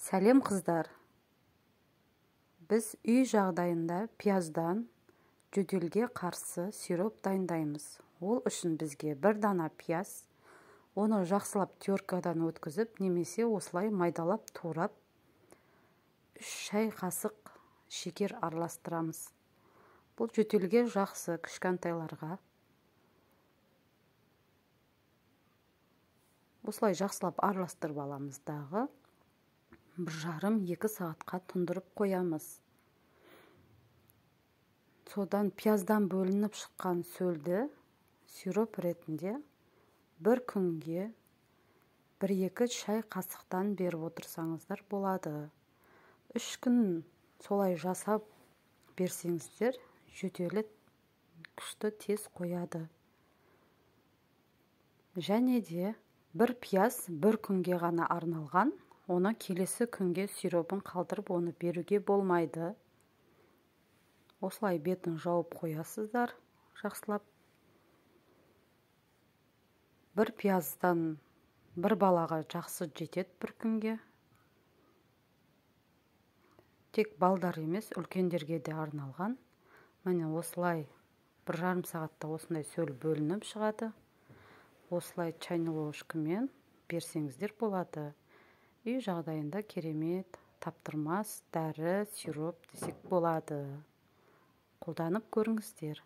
Сәлем қыздар. Біз үй жағдайында пияздан жөтелге қарсы сироп дайындаймыз. Ол үшін бізге бір дана пияз, оны жақсылап теркадан өткізіп, немесе осылай майдалап турап, 3 шай қасық шекер араластырамыз. Бұл жөтелге жақсы кішкентайларға. Осылай жақсылап араластырып аламыз дағы. 1,5-2 сағатқа тұндырып қоямыз. Содан пияздан бөлініп шыққан сөлді сироп ретінде бір күнге 1-2 шай қасықтан беріп отырсаңыздар болады. 3 күн солай жасап берсеңіздер, жөтелі күшті тез қояды. Және де бір пияз бір күнге ғана арналған, оны келесі күнге сиропын қалдырып, оны беруге болмайды. Осылай бетін жауып қоясыздар, жақсылап. Бір пияздан бір балаға жақсы жетеді бір күнге. Тек балдар емес, үлкендерге де арналған. Міне осылай 1,5 сағатта осындай сөл бөлініп шығады. Осылай чайный ложкамен берсеңіздер болады. Үй жағдайында керемет, таптырмас дәрі, сироп десек болады. Қолданып көріңіздер.